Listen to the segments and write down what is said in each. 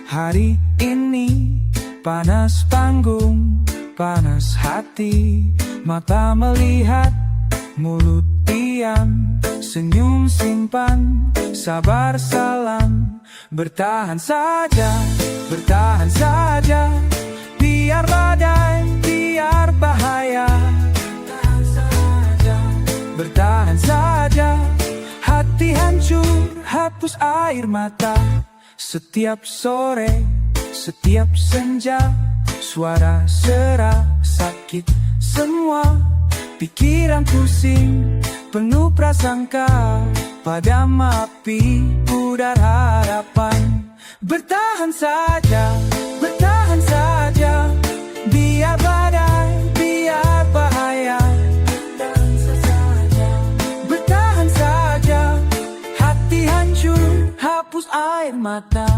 Hari ini panas panggung, panas hati. Mata melihat, mulut diam, senyum simpan, sabar salam. Bertahan saja, biar badai, biar bahaya. Bertahan saja, hati hancur, hapus air mata. Setiap sore, setiap senja, suara serak, sakit semua. Pikiran pusing, penuh prasangka, padam api, pudar harapan. Bertahan saja, biar badai, biar bahaya. Bertahan saja, hati hancur, hapus air mata.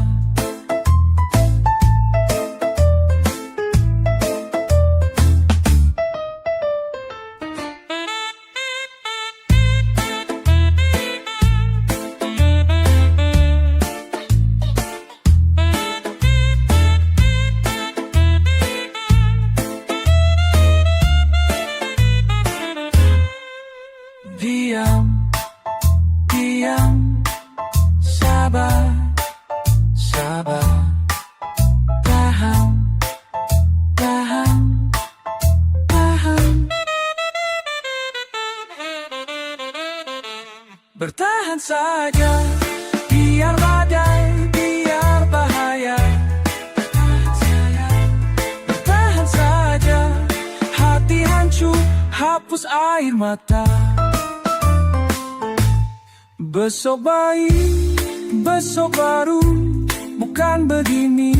Diam, sabar, tahan. Bertahan saja, biar badai, biar bahaya. Bertahan saja, hati hancur, hapus air mata. Besok baik, besok baru, bukan begini,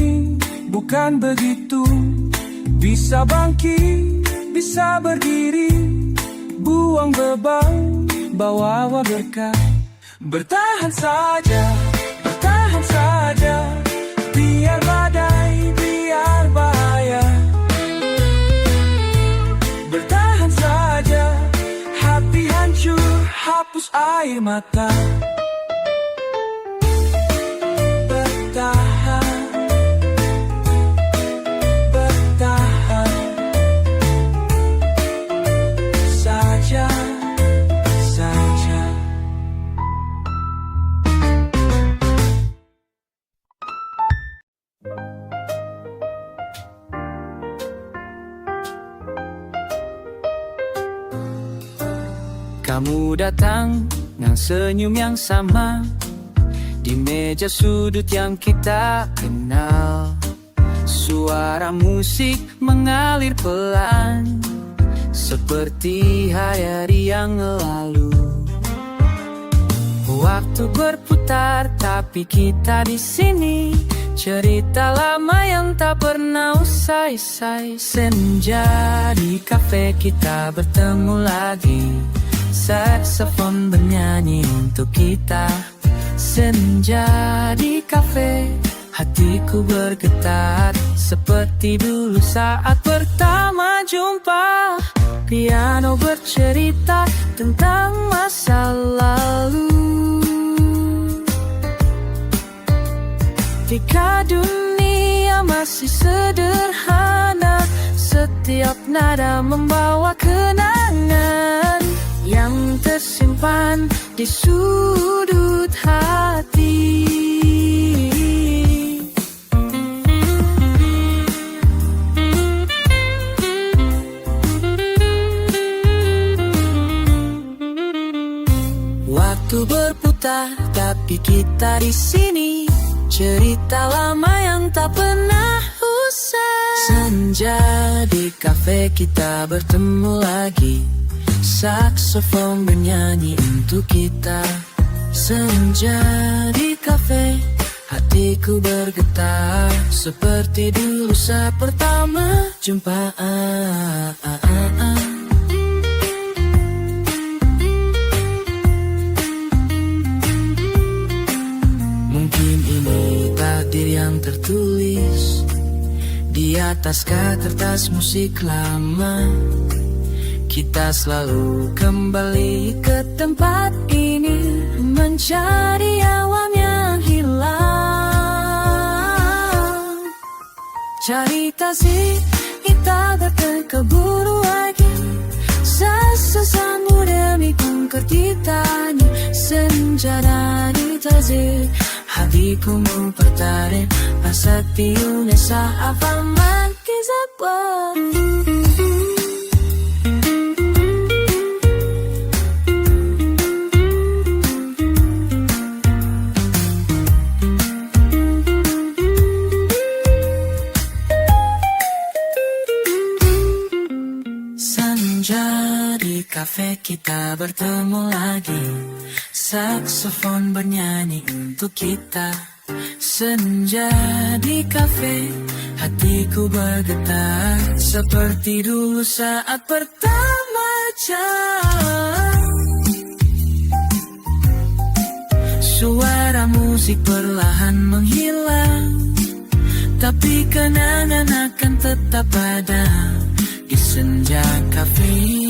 bukan begitu. Bisa bangkit, bisa berdiri, buang beban, bawa berkah. Bertahan saja, biar badai, biar bahaya. Bertahan saja, hati hancur, hapus air mata. Bertahan saja. Kamu datang dengan senyum yang sama di meja sudut yang kita kenal. Suara musik mengalir pelan seperti hari yang lalu. Waktu berputar tapi kita di sini, cerita lama yang tak pernah usai-usai. Senja di kafe kita bertemu lagi, saksofon bernyanyi untuk kita. Senja di kafe, hatiku bergetar seperti dulu saat pertama jumpa. Piano bercerita tentang masa lalu, ketika dunia masih sederhana. Setiap nada membawa kenangan yang tersimpan di sudut hati. Waktu berputar tapi kita di sini, cerita lama yang tak pernah usai. Senja di kafe kita bertemu lagi, saksofon bernyanyi untuk kita. Senja di kafe, hatiku bergetar seperti dulu saat pertama jumpa. Mungkin ini takdir yang tertulis di atas kertas musik lama. Kita selalu kembali ke tempat ini, mencari awan yang hilang. Cari kasih kita berkeburu lagi. Sesamu demi kungker ditani. Senja dari tazik hatiku mempertarik. Pasati unesa apa mankizapa. Di kafe kita bertemu lagi. Saksofon bernyanyi untuk kita. Senja di kafe, hatiku bergetar seperti dulu saat pertama jalan. Suara musik perlahan menghilang, tapi kenangan akan tetap ada di senja kafe.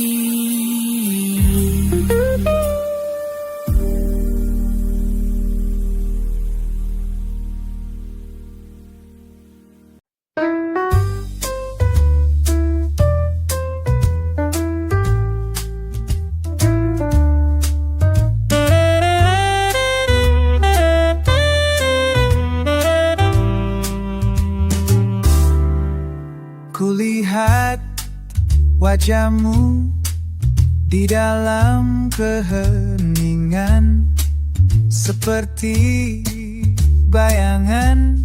Kulihat wajahmu di dalam keheningan, seperti bayangan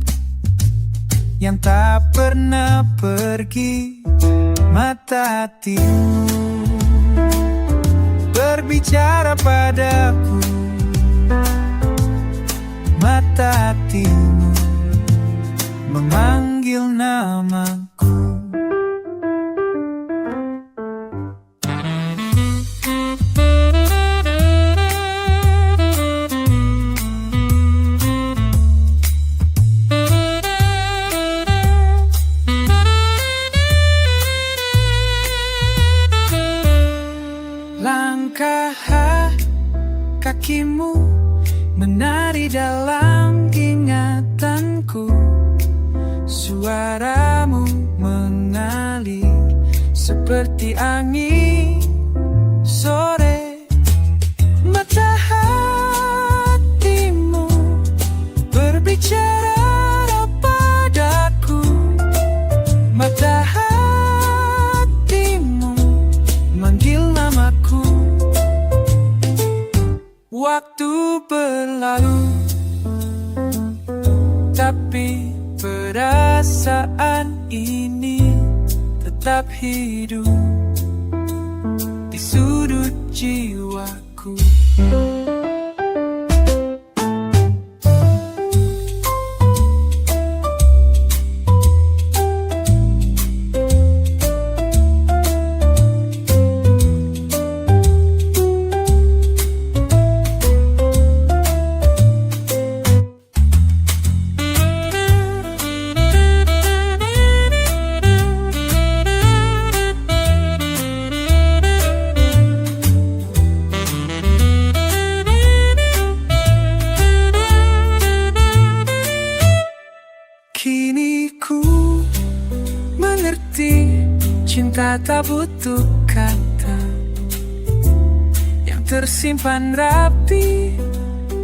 yang tak pernah pergi. Mata hatimu berbicara padaku. Mata hatimu memanggil namaku. Langkah kakimu menari dalam ingatanku. Suaramu mengalir seperti angin sore. Mata hatimu berbicara padaku. Mata hatimu manggil namaku. Waktu berlalu, tapi perasaan ini tetap hidup di sudut jiwaku. Kini ku mengerti, cinta tak butuh kata, yang tersimpan rapi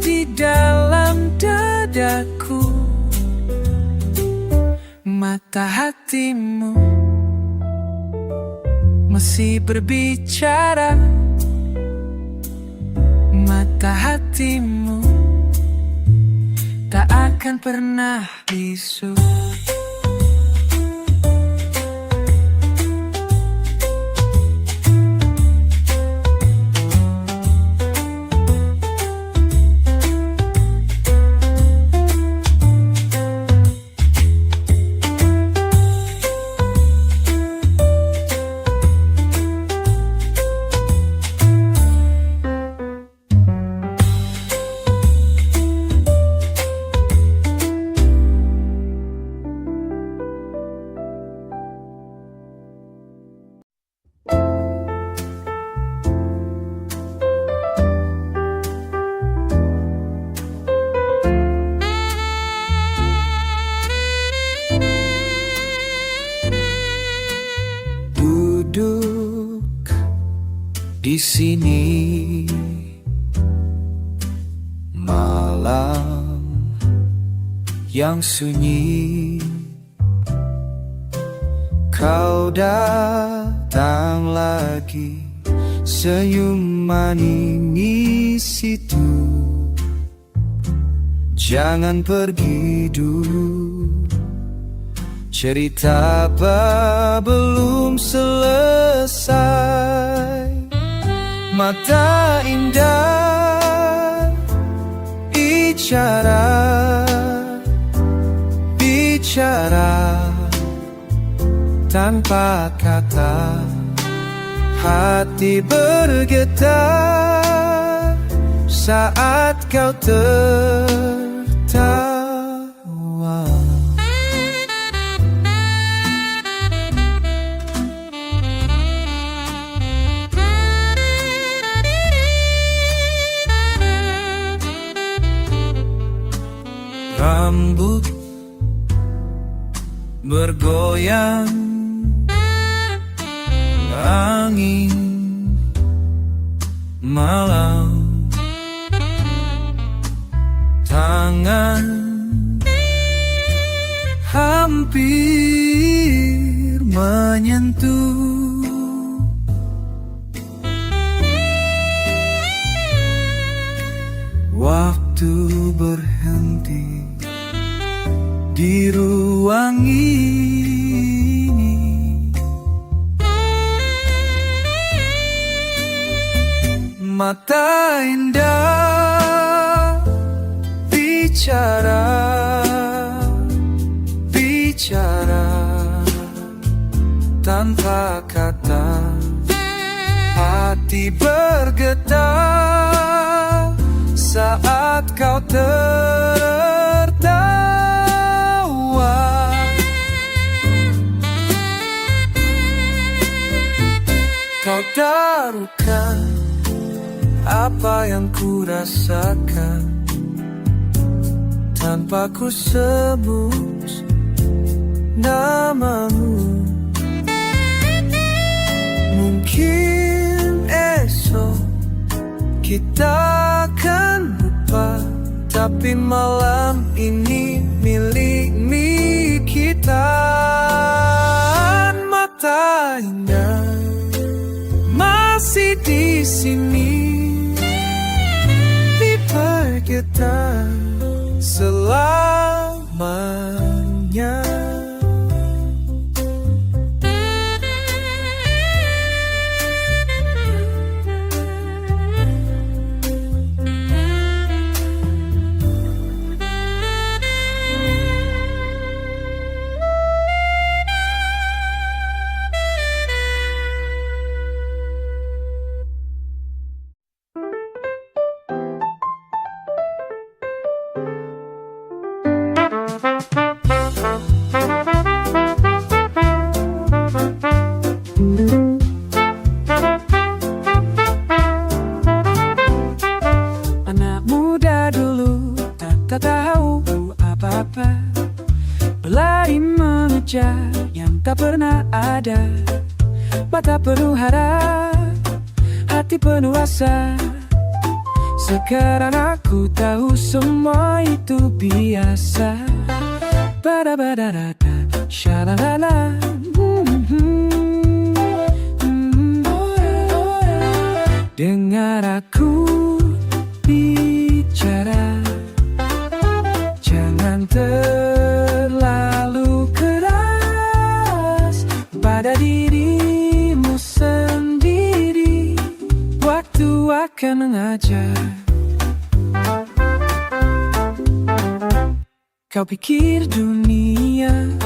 di dalam dadaku. Mata hatimu masih berbicara. Mata hatimu tak akan pernah bisu. sini malam yang sunyi, kau datang lagi, senyum manis itu. Jangan pergi dulu, cerita belum selesai. Mata indah bicara, bicara tanpa kata. Hati bergetar saat kau tertawa. Rambut bergoyang, angin malam, tangan hampir menyentuh. Waktu berhenti di ruang ini, mata indah bicara, bicara tanpa kata. Hati bergetar saat kau tertawa. Kau taruhkan apa yang ku rasakan tanpa ku sebut namamu. Mungkin esok kita akan lupa, tapi malam ini milik kita. Mata indah masih di sini, diperketat selamanya. Anak muda dulu tak tahu apa-apa, berlari mengejar yang tak pernah ada. Mata penuh harap, hati penuh asa. Sekarang aku tahu semua itu biasa. Bada-bada-dada, syalalala. Dengar aku bicara, jangan terlalu keras pada dirimu sendiri. Waktu akan mengajar. Kau pikir dunia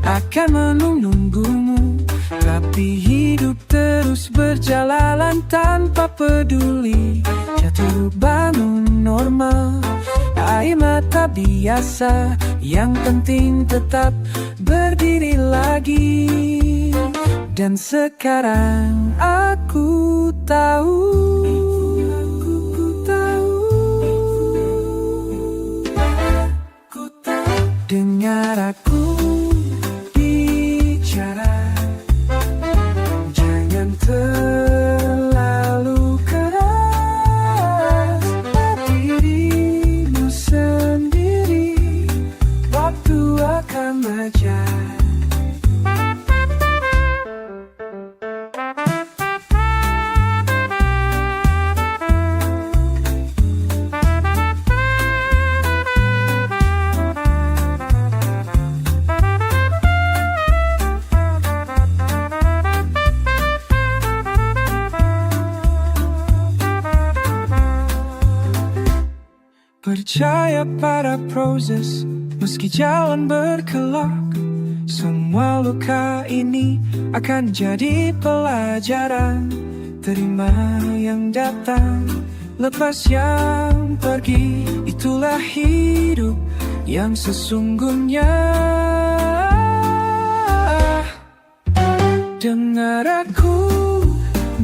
akan menunggumu, tapi hidup terus berjalan tanpa peduli. Jatuh bangun normal, air mata biasa. Yang penting tetap berdiri lagi. Dan sekarang aku tahu, dengar aku bicara, jangan terlalu percaya pada proses, meski jalan berkelok. Semua luka ini akan jadi pelajaran. Terima yang datang, lepas yang pergi. Itulah hidup yang sesungguhnya. Dengar aku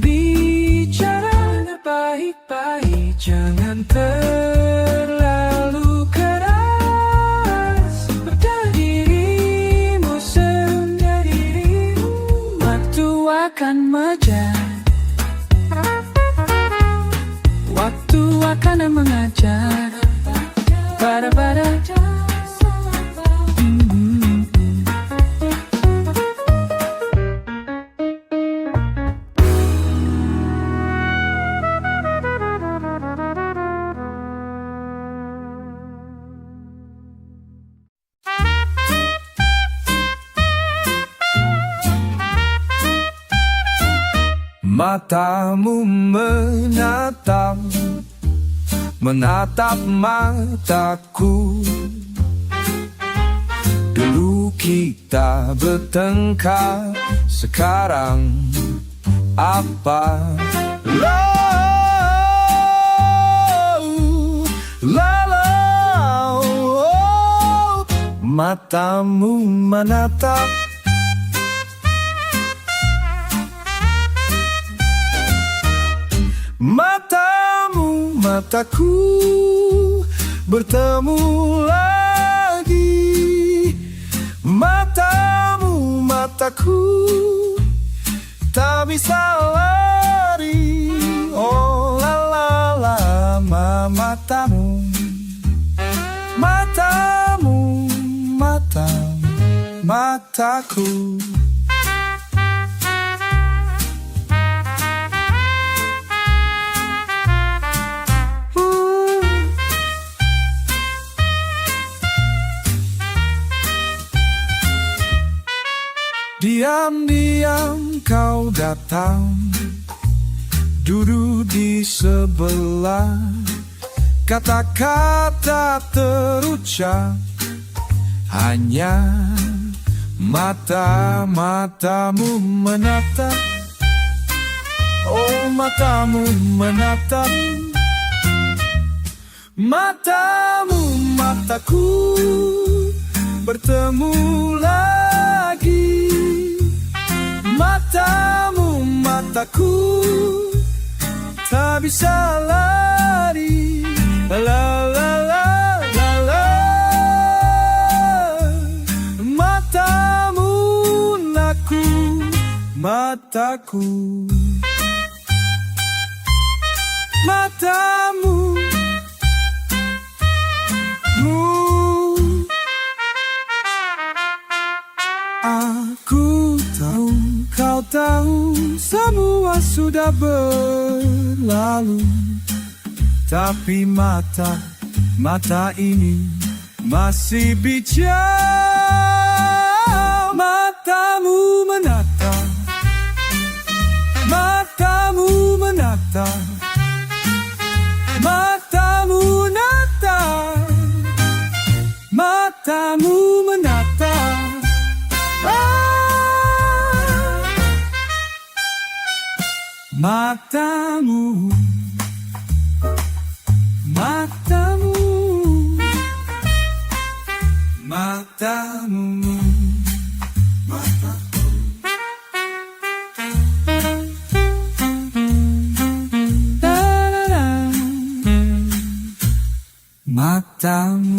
bicara baik-baik, jangan terlalu keras pada dirimu sendiri. Waktu akan mengajar, waktu akan mengajar. Pada Matamu menatap mataku. Dulu kita bertengkar, sekarang apa? Matamu menatap, matamu mataku bertemu lagi. Matamu mataku tak bisa lari. Oh la la la, matamu matamu mataku. Diam-diam kau datang, duduk di sebelah. Kata-kata terucap, hanya matamu menatap. Oh matamu menatap, matamu mataku bertemu lagi. Matamu mataku tak bisa lari. La la la la la. Matamu naku mataku. Matamu aku tahu, kau tahu, semua sudah berlalu. Tapi mata ini masih bicara. Matamu menatap, matamu menatap, matamu menatap, matamu menatap. Matamu, matamu, matamu, mataku. Matamu.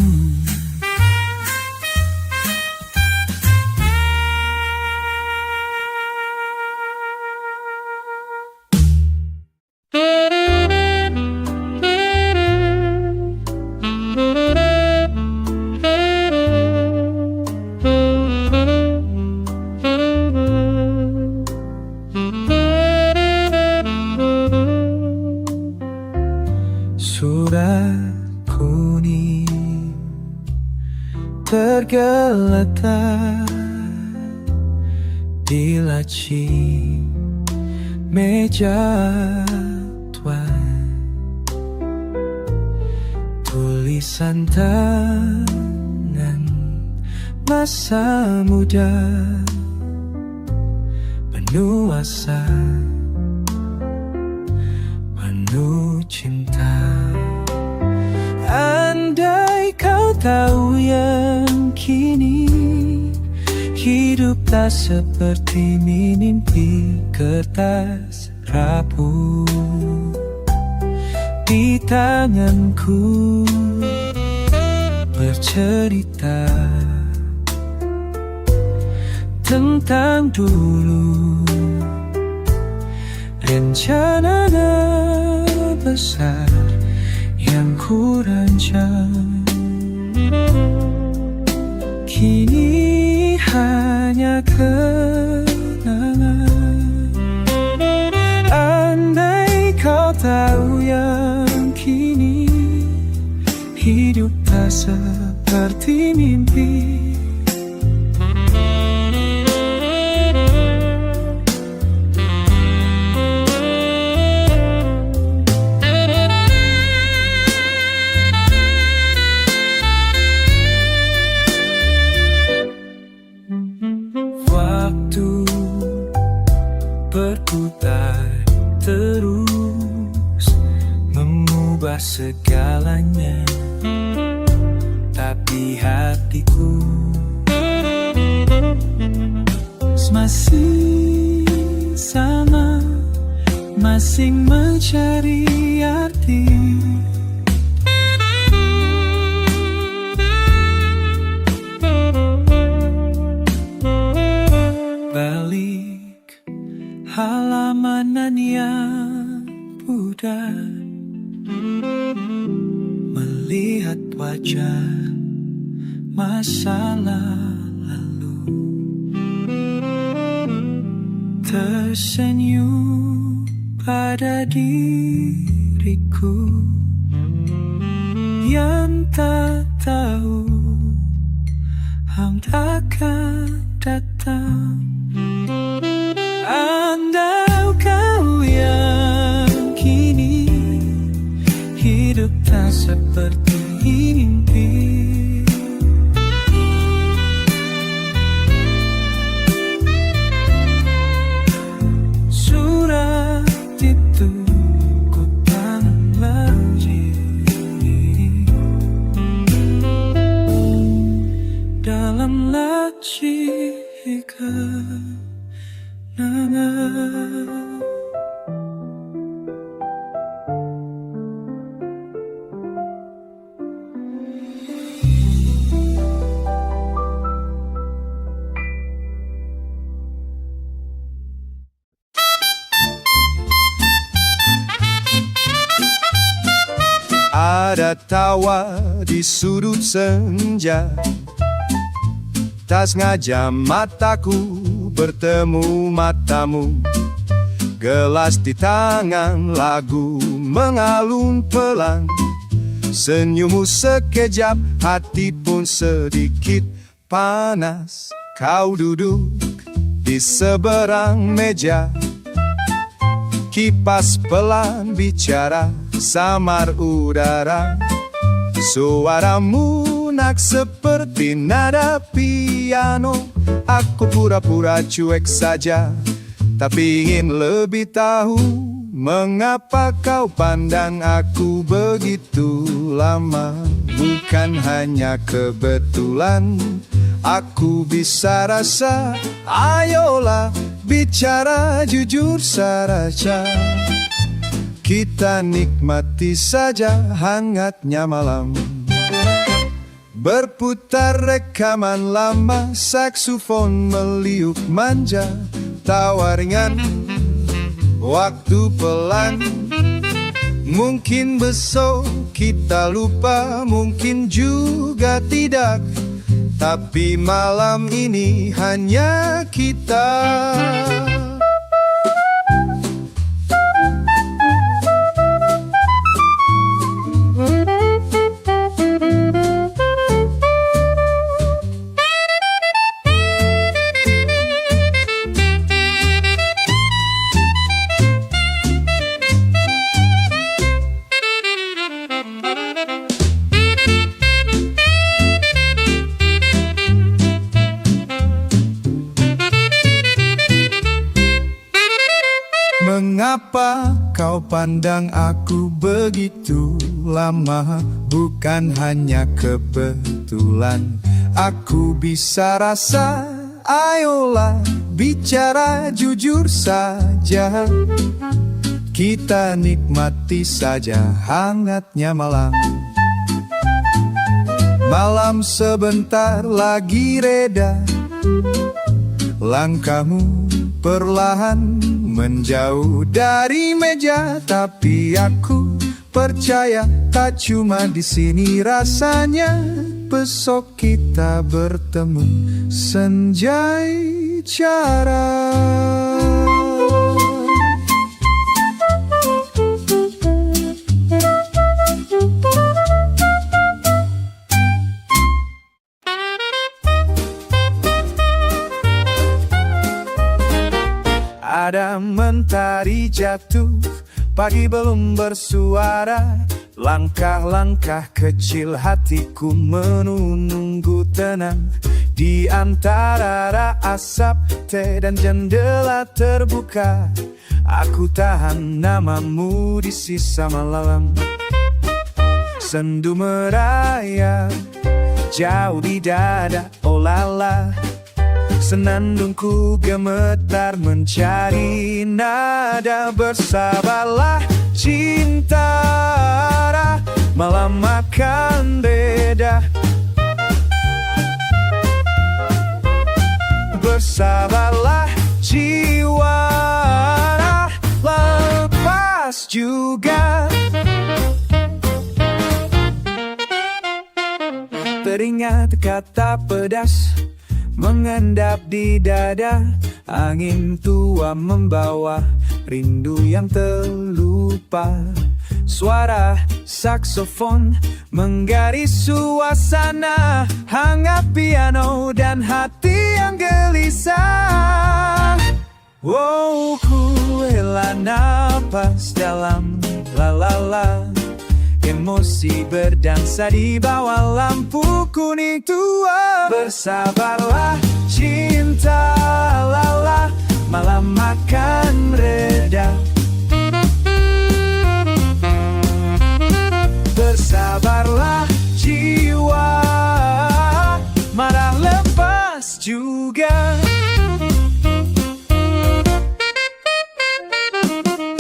Surat kuning tergeletak di laci meja tuan. tulisan tangan masa muda, penuh asa, penuh cinta. Andai kau tahu yang kini hidup tak seperti mimpi, kertas rapuh di tanganku bercerita tentang dulu, rencana besar yang ku rancang. Kini hanya kenangan. Andai kau tahu yang kini hidup tak seperti mimpi. Berputar terus mengubah segalanya, tapi hatiku masih sama, masih mencari arti. Halamanan yang pudar, melihat wajah masa lalu, tersenyum pada diriku yang tak tahu takkan datang. Andai kau yang kini hidup tak seperti mimpi. Surat itu ku tanam lagi dalam laci kenangan. Ada tawa di sudut senja, tak sengaja mataku bertemu matamu. Gelas di tangan, lagu mengalun pelan. Senyummu sekejap, hati pun sedikit panas. Kau duduk di seberang meja, kipas pelan bicara, samar udara. Suaramu lunak seperti nada piano. Aku pura-pura cuek saja, tapi ingin lebih tahu mengapa kau pandang aku begitu lama. Bukan hanya kebetulan, aku bisa rasa. Ayolah bicara jujur saja, kita nikmati saja hangatnya malam. Berputar rekaman lama, saksofon meliuk manja. Tawa ringan, waktu pelan. Mungkin besok kita lupa, mungkin juga tidak. Tapi malam ini hanya kita. Mengapa kau pandang aku begitu lama? Bukan hanya kebetulan aku bisa rasa. Ayolah bicara jujur saja, kita nikmati saja hangatnya malam. Malam sebentar lagi reda, langkahmu perlahan menjauh dari meja. Tapi aku percaya tak cuma di sini rasanya. Besok kita bertemu senjai cara. Ada mentari jatuh, pagi belum bersuara. Langkah-langkah kecil hatiku menunggu tenang. Di antara asap teh dan jendela terbuka, aku tahan namamu di sisa malam. Sendu merayap jauh di dada, oh lala. Senandungku gemetar mencari nada. Bersabarlah cinta, malam akan beda. Bersabarlah jiwa, lepas juga. Teringat kata pedas mengendap di dada. Angin tua membawa rindu yang terlupa. Suara saksofon menggaris suasana, hangat piano dan hati yang gelisah. Wow, ku hela napas dalam, la la la. Emosi berdansa di bawah lampu kuning tua. Bersabarlah cinta, lala, malam akan reda. Bersabarlah jiwa, marah lepas juga.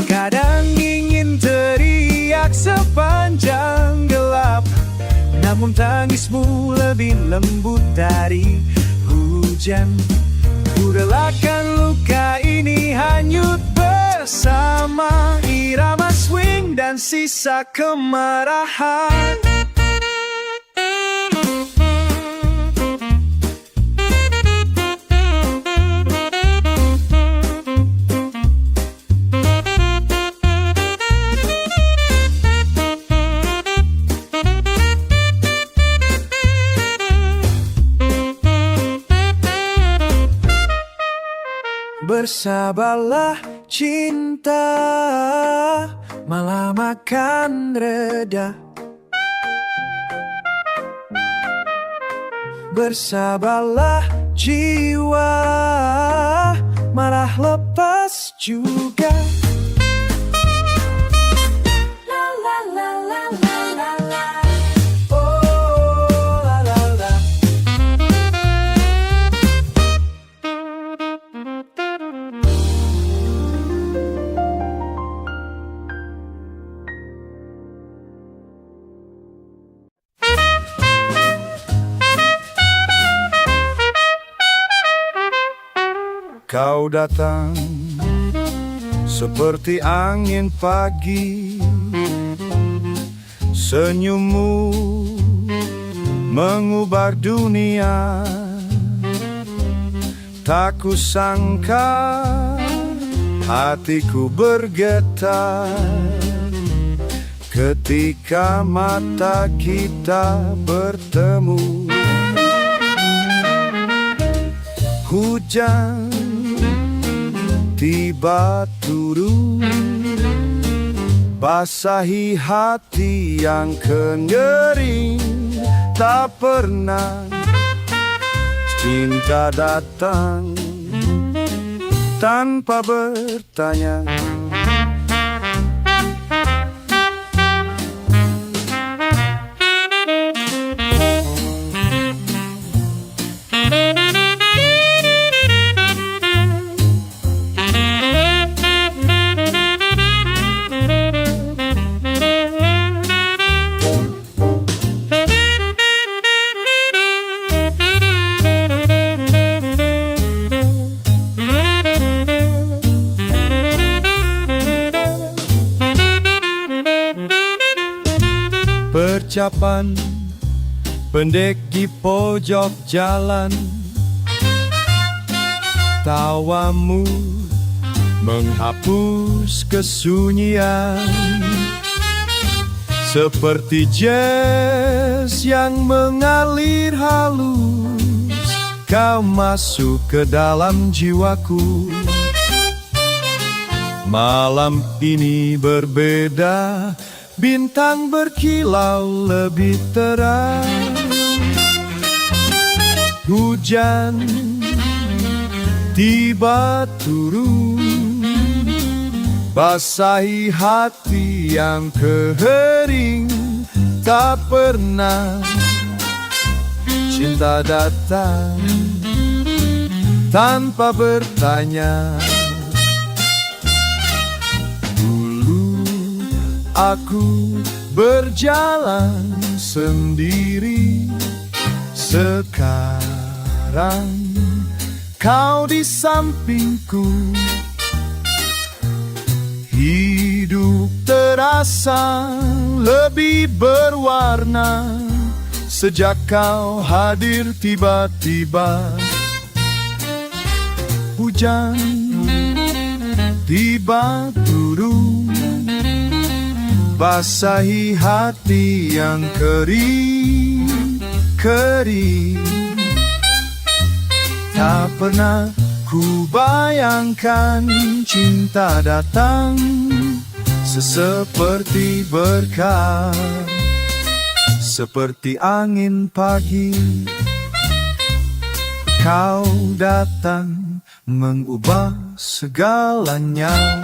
Kadang ingin teriak sepanjang gelap, namun tangismu lebih lembut dari hujan. Ku relakan luka ini hanyut bersama irama swing dan sisa kemarahan. Bersabarlah cinta, malam akan reda. Bersabarlah jiwa, marah lepas juga. Kau datang seperti angin pagi, senyummu mengubah dunia. Tak kusangka hatiku bergetar ketika mata kita bertemu. Hujan tiba turun, basahi hati yang kengering. Tak pernah cinta datang tanpa bertanya, ucapan pendek di pojok jalan. Tawamu menghapus kesunyian, seperti jazz yang mengalir halus. Kau masuk ke dalam jiwaku. Malam ini berbeda, bintang berkilau lebih terang. Hujan tiba turun, basahi hati yang kering. Tak pernah cinta datang tanpa bertanya. Dulu aku berjalan sendiri, sekarang kau di sampingku. Hidup terasa lebih berwarna sejak kau hadir tiba-tiba. Hujan tiba turun, basahi hati yang kering. Tak pernah ku bayangkan cinta datang seperti berkah, seperti angin pagi. Kau datang mengubah segalanya.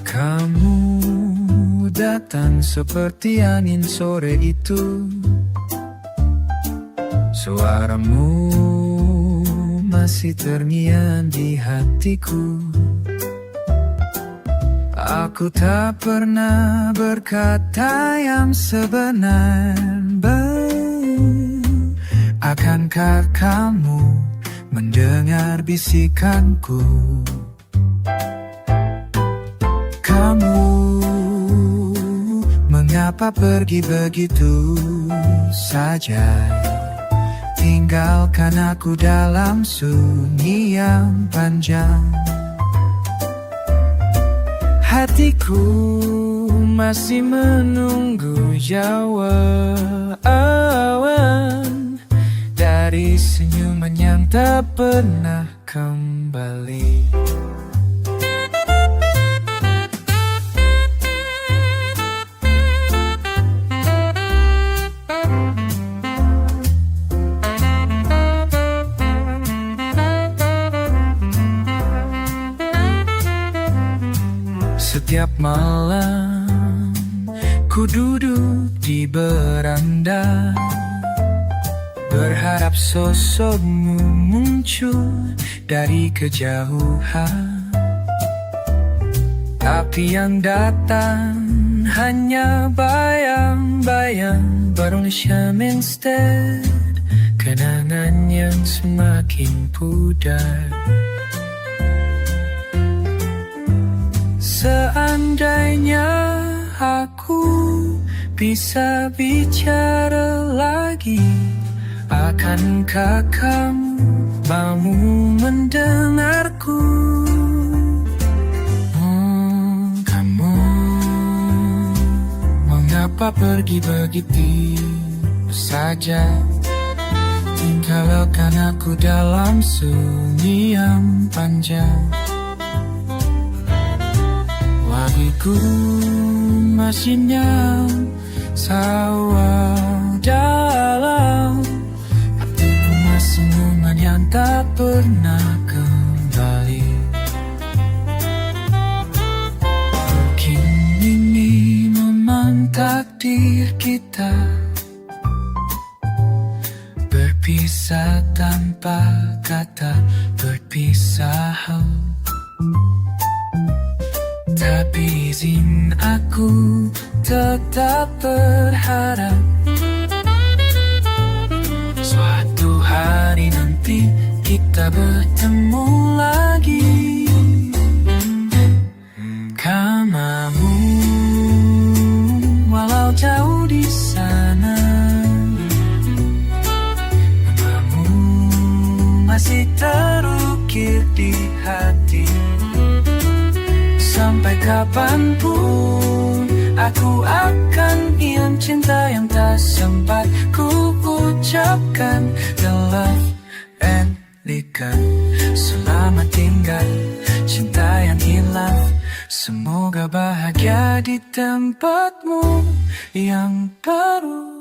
Kamu datang seperti angin sore itu. Suaramu masih terngiang di hatiku. Aku tak pernah berkata yang sebenar. Akankah kamu mendengar bisikanku? Kamu mengapa pergi begitu saja? Tinggalkan aku dalam sunyi yang panjang. Hatiku masih menunggu jawaban dari senyuman yang tak pernah kembali. Setiap malam ku duduk di beranda, berharap sosokmu muncul dari kejauhan. Tapi yang datang hanya bayang-bayang, but only shame instead. Kenangan yang semakin pudar. Seandainya aku bisa bicara lagi, akankah kamu mau mendengarku? Kamu mengapa pergi begitu saja? Tinggalkan aku dalam sunyi yang panjang. Lagiku masih nyam sawah dalam hatiku, senyuman yang tak pernah kembali. Mungkin ini memang takdir kita, berpisah tanpa kata berpisah. Tapi izin aku tetap berharap suatu hari nanti kita bertemu lagi. Kamu walau jauh di sana, namamu masih terukir di hati. Sampai kapanpun aku akan ingin cinta yang tak sempat ku ucapkan. The love and liquor, selamat tinggal cinta yang hilang. Semoga bahagia di tempatmu yang baru.